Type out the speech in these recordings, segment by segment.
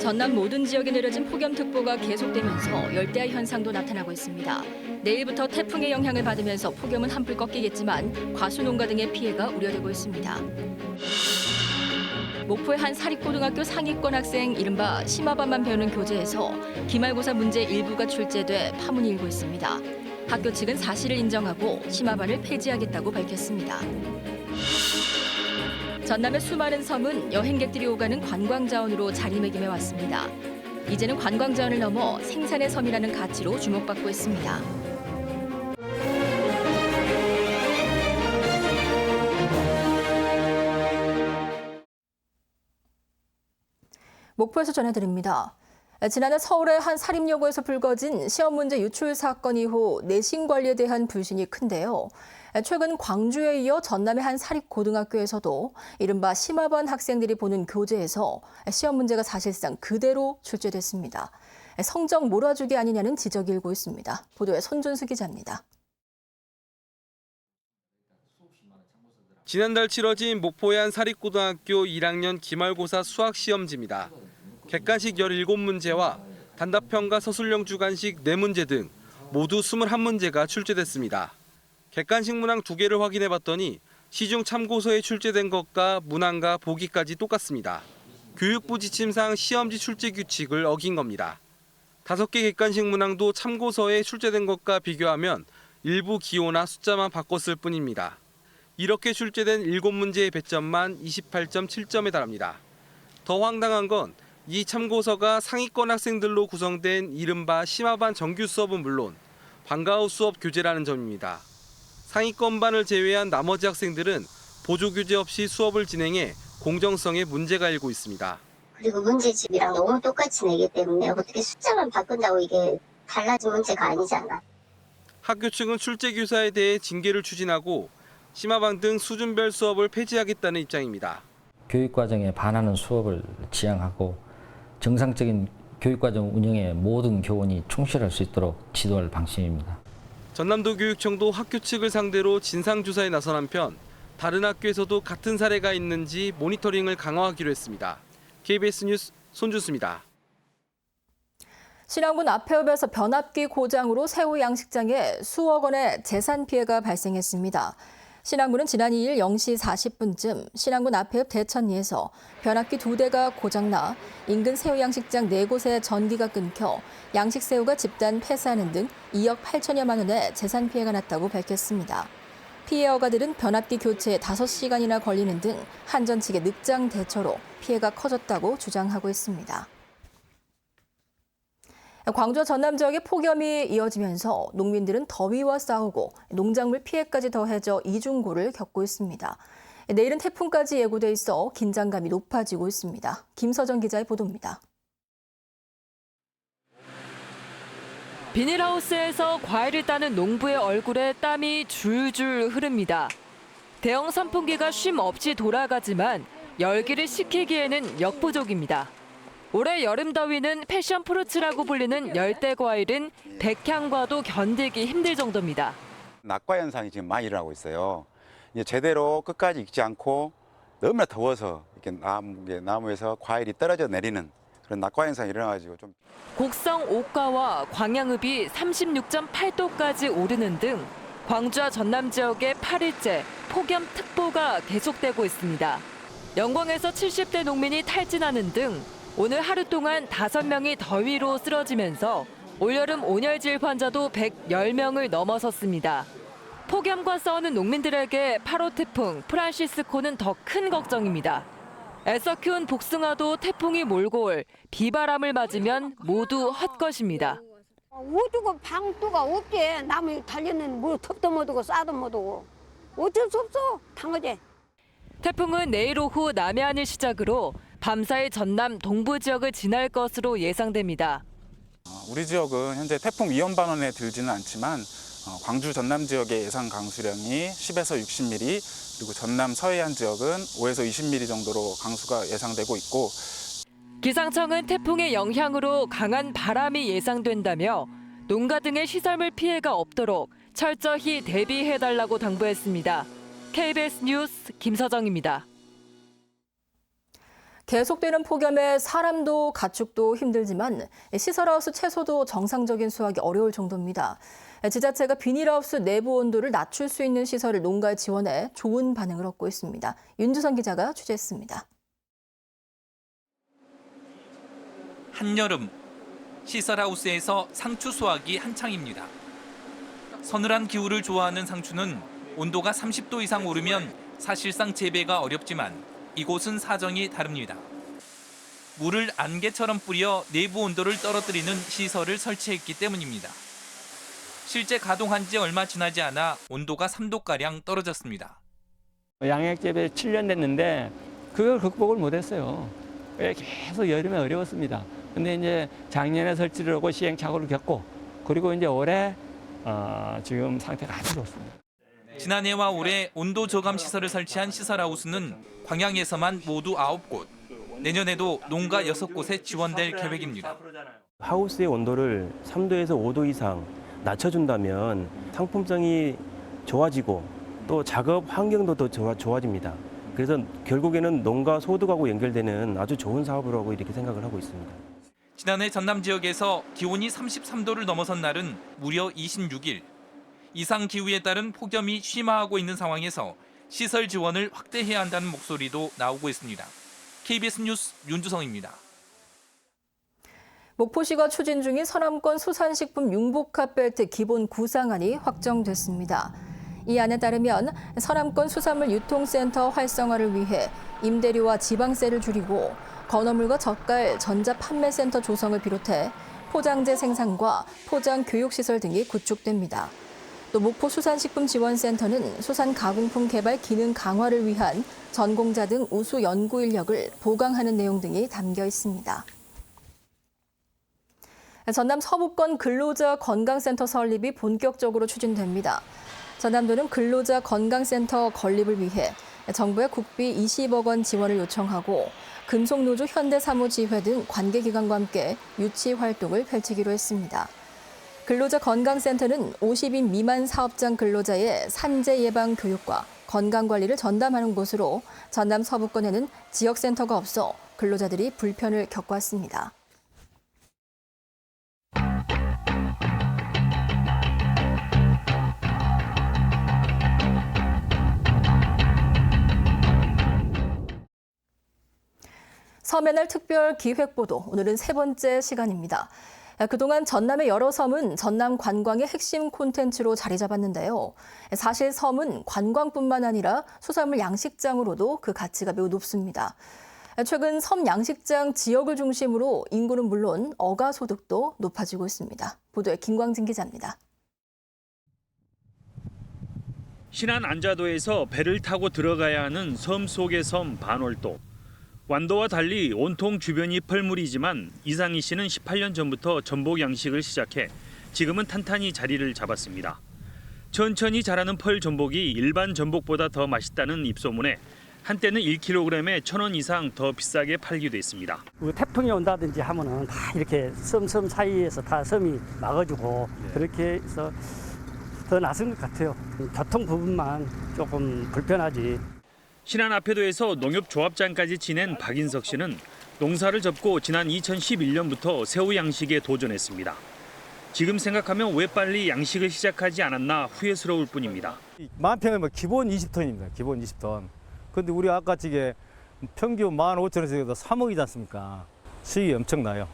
전남 모든 지역에 내려진 폭염특보가 계속되면서 열대야 현상도 나타나고 있습니다. 내일부터 태풍의 영향을 받으면서 폭염은 한풀 꺾이겠지만 과수농가 등의 피해가 우려되고 있습니다. 목포의 한 사립고등학교 상위권 학생 이른바 심화반만 배우는 교재에서 기말고사 문제 일부가 출제돼 파문이 일고 있습니다. 학교 측은 사실을 인정하고 심화반을 폐지하겠다고 밝혔습니다. 전남의 수많은 섬은 여행객들이 오가는 관광자원으로 자리매김해 왔습니다. 이제는 관광자원을 넘어 생산의 섬이라는 가치로 주목받고 있습니다. 목포에서 전해드립니다. 지난해 서울의 한 사립여고에서 불거진 시험 문제 유출 사건 이후 내신 관리에 대한 불신이 큰데요. 최근 광주에 이어 전남의 한 사립고등학교에서도 이른바 심화반 학생들이 보는 교재에서 시험 문제가 사실상 그대로 출제됐습니다. 성적 몰아주기 아니냐는 지적이 일고 있습니다. 보도에 손준수 기자입니다. 지난달 치러진 목포의 한 사립고등학교 1학년 기말고사 수학시험지입니다. 객관식 17문제와 단답형과 서술형 주관식 4문제 등 모두 21문제가 출제됐습니다. 객관식 문항 2개를 확인해봤더니 시중 참고서에 출제된 것과 문항과 보기까지 똑같습니다. 교육부 지침상 시험지 출제 규칙을 어긴 겁니다. 5개 객관식 문항도 참고서에 출제된 것과 비교하면 일부 기호나 숫자만 바꿨을 뿐입니다. 이렇게 출제된 7문제의 배점만 28.7점에 달합니다. 더 황당한 건 이 참고서가 상위권 학생들로 구성된 이른바 심화반 정규 수업은 물론 방과 후 수업 교재라는 점입니다. 상위권반을 제외한 나머지 학생들은 보조 교재 없이 수업을 진행해 공정성에 문제가 일고 있습니다. 그리고 문제집이랑 너무 똑같이 내기 때문에 어떻게 숫자만 바꾼다고 이게 달라진 문제가 아니잖아. 학교 측은 출제 교사에 대해 징계를 추진하고 심화반 등 수준별 수업을 폐지하겠다는 입장입니다. 교육과정에 반하는 수업을 지향하고 정상적인 교육과정 운영에 모든 교원이 충실할 수 있도록 지도할 방침입니다. 전남도 교육청도 학교 측을 상대로 진상조사에 나선 한편 다른 학교에서도 같은 사례가 있는지 모니터링을 강화하기로 했습니다. KBS 뉴스 손준수입니다. 신안군 앞해읍에서 변압기 고장으로 새우 양식장에 수억 원의 재산 피해가 발생했습니다. 신안군은 지난 2일 0시 40분쯤 신안군 앞해읍 대천리에서 변압기 2대가 고장나 인근 새우 양식장 4곳에 전기가 끊겨 양식새우가 집단 폐사하는 등 2억 8천여만 원의 재산 피해가 났다고 밝혔습니다. 피해 허가들은 변압기 교체에 5시간이나 걸리는 등 한전 측의 늑장 대처로 피해가 커졌다고 주장하고 있습니다. 광주와 전남 지역에 폭염이 이어지면서 농민들은 더위와 싸우고 농작물 피해까지 더해져 이중고를 겪고 있습니다. 내일은 태풍까지 예고돼 있어 긴장감이 높아지고 있습니다. 김서정 기자의 보도입니다. 비닐하우스에서 과일을 따는 농부의 얼굴에 땀이 줄줄 흐릅니다. 대형 선풍기가 쉼 없이 돌아가지만 열기를 식히기에는 역부족입니다. 올해 여름 더위는 패션 프루츠라고 불리는 열대 과일은 백향과도 견디기 힘들 정도입니다. 낙과 현상이 지금 많이 일어나고 있어요. 이제 제대로 끝까지 익지 않고 너무나 더워서 이렇게 나무에서 과일이 떨어져 내리는 그런 낙과 현상이 일어나가지고 좀. 곡성 옥가와 광양읍이 36.8도까지 오르는 등 광주와 전남 지역에 8일째 폭염특보가 계속되고 있습니다. 영광에서 70대 농민이 탈진하는 등 오늘 하루 동안 5명이 더위로 쓰러지면서 올여름 온열질 환자도 110명을 넘어섰습니다. 폭염과 싸우는 농민들에게 8호 태풍 프란시스코는 더 큰 걱정입니다. 애써 키운 복숭아도 태풍이 몰고 올 비바람을 맞으면 모두 헛것입니다. 어디고 방도가 없지. 나무 달려는 뭐 톱도 못 오고 싸도 못 오고 어쩔 수 없어. 당하지. 태풍은 내일 오후 남해안을 시작으로 밤사이 전남 동부 지역을 지날 것으로 예상됩니다. 우리 지역은 현재 태풍 위험 반원에 들지는 않지만 광주 전남 지역의 예상 강수량이 10에서 60mm, 그리고 전남 서해안 지역은 5에서 20mm 정도로 강수가 예상되고 있고, 기상청은 태풍의 영향으로 강한 바람이 예상된다며 농가 등의 시설물 피해가 없도록 철저히 대비해달라고 당부했습니다. KBS 뉴스 김서정입니다. 계속되는 폭염에 사람도 가축도 힘들지만 시설하우스 채소도 정상적인 수확이 어려울 정도입니다. 지자체가 비닐하우스 내부 온도를 낮출 수 있는 시설을 농가에 지원해 좋은 반응을 얻고 있습니다. 윤주선 기자가 취재했습니다. 한여름, 시설하우스에서 상추 수확이 한창입니다. 서늘한 기후를 좋아하는 상추는 온도가 30도 이상 오르면 사실상 재배가 어렵지만 이곳은 사정이 다릅니다. 물을 안개처럼 뿌려 내부 온도를 떨어뜨리는 시설을 설치했기 때문입니다. 실제 가동한 지 얼마 지나지 않아 온도가 3도가량 떨어졌습니다. 양액 재배 7년 됐는데 그걸 극복을 못했어요. 계속 여름에 어려웠습니다. 근데 이제 작년에 설치를 하고 시행착오를 겪고 그리고 이제 올해 지금 상태가 아주 좋습니다. 지난해와 올해 온도 저감 시설을 설치한 시설하우스는 광양에서만 모두 9곳, 내년에도 농가 6곳에 지원될 계획입니다. 하우스의 온도를 3도에서 5도 이상 낮춰준다면 상품성이 좋아지고 또 작업 환경도 더 좋아집니다. 그래서 결국에는 농가 소득하고 연결되는 아주 좋은 사업이라고 이렇게 생각을 하고 있습니다. 지난해 전남 지역에서 기온이 33도를 넘어선 날은 무려 26일. 이상 기후에 따른 폭염이 심화하고 있는 상황에서 시설 지원을 확대해야 한다는 목소리도 나오고 있습니다. KBS 뉴스 윤주성입니다. 목포시가 추진 중인 서남권 수산식품 융복합벨트 기본 구상안이 확정됐습니다. 이 안에 따르면 서남권 수산물 유통센터 활성화를 위해 임대료와 지방세를 줄이고 건어물과 젓갈 전자판매센터 조성을 비롯해 포장재 생산과 포장 교육시설 등이 구축됩니다. 또 목포수산식품지원센터는 수산 가공품 개발 기능 강화를 위한 전공자 등 우수 연구 인력을 보강하는 내용 등이 담겨 있습니다. 전남 서부권 근로자 건강센터 설립이 본격적으로 추진됩니다. 전남도는 근로자 건강센터 건립을 위해 정부에 국비 20억 원 지원을 요청하고 금속노조 현대사무지회 등 관계기관과 함께 유치 활동을 펼치기로 했습니다. 근로자 건강센터는 50인 미만 사업장 근로자의 산재 예방 교육과 건강관리를 전담하는 곳으로 전남 서부권에는 지역센터가 없어 근로자들이 불편을 겪어왔습니다. 섬의 날 특별 기획보도, 오늘은 세 번째 시간입니다. 그동안 전남의 여러 섬은 전남 관광의 핵심 콘텐츠로 자리 잡았는데요. 사실 섬은 관광뿐만 아니라 수산물 양식장으로도 그 가치가 매우 높습니다. 최근 섬 양식장 지역을 중심으로 인구는 물론 어가 소득도 높아지고 있습니다. 보도에 김광진 기자입니다. 신안 안자도에서 배를 타고 들어가야 하는 섬 속의 섬 반월도. 완도와 달리 온통 주변이 펄물이지만 이상희 씨는 18년 전부터 전복 양식을 시작해 지금은 탄탄히 자리를 잡았습니다. 천천히 자라는 펄 전복이 일반 전복보다 더 맛있다는 입소문에 한때는 1kg에 1,000원 이상 더 비싸게 팔기도 했습니다. 태풍이 온다든지 하면은 다 이렇게 섬 사이에서 다 섬이 막아주고 그렇게 해서 더 낫은 것 같아요. 교통 부분만 조금 불편하지. 신안 앞에도에서 농협조합장까지 지낸 박인석 씨는 농사를 접고 지난 2011년부터 새우 양식에 도전했습니다. 지금 생각하면 왜 빨리 양식을 시작하지 않았나 후회스러울 뿐입니다. 만 평이면 기본 20톤입니다. 기본 20톤. 근데 우리 아까찌개 평균 15,000원에서 3억이지 않습니까? 수익이 엄청나요.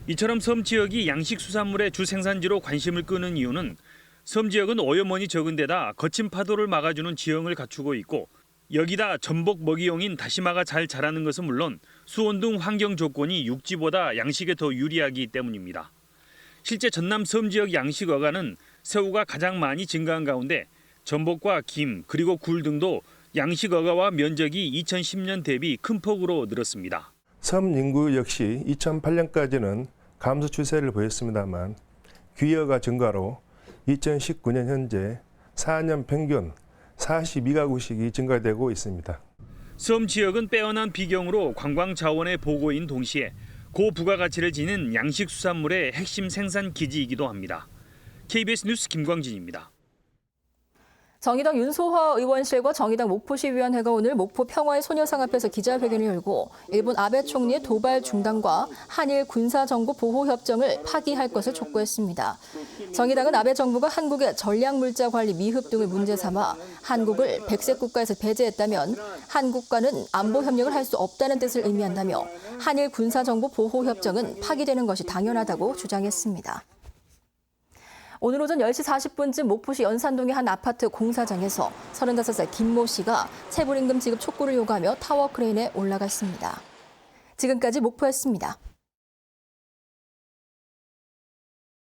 이처럼 섬 지역이 양식 수산물의 주 생산지로 관심을 끄는 이유는 섬 지역은 오염원이 적은 데다 거친 파도를 막아주는 지형을 갖추고 있고 여기다 전복 먹이용인 다시마가 잘 자라는 것은 물론 수온 등 환경 조건이 육지보다 양식에 더 유리하기 때문입니다. 실제 전남 섬 지역 양식 어가는 새우가 가장 많이 증가한 가운데 전복과 김 그리고 굴 등도 양식 어가와 면적이 2010년 대비 큰 폭으로 늘었습니다. 섬 인구 역시 2008년까지는 감소 추세를 보였습니다만 귀어가 증가로 2019년 현재 4년 평균 42가구씩이 증가되고 있습니다. 섬 지역은 빼어난 비경으로 관광 자원의 보고인 동시에 고부가가치를 지닌 양식 수산물의 핵심 생산 기지이기도 합니다. KBS 뉴스 김광진입니다. 정의당 윤소화 의원실과 정의당 목포시위원회가 오늘 목포 평화의 소녀상 앞에서 기자회견을 열고 일본 아베 총리의 도발 중단과 한일 군사정보 보호 협정을 파기할 것을 촉구했습니다. 정의당은 아베 정부가 한국의 전략물자 관리 미흡 등을 문제 삼아 한국을 백색 국가에서 배제했다면 한국과는 안보 협력을 할 수 없다는 뜻을 의미한다며 한일 군사정보 보호 협정은 파기되는 것이 당연하다고 주장했습니다. 오늘 오전 10시 40분쯤 목포시 연산동의 한 아파트 공사장에서 35살 김모 씨가 체불임금 지급 촉구를 요구하며 타워 크레인에 올라갔습니다. 지금까지 목포였습니다.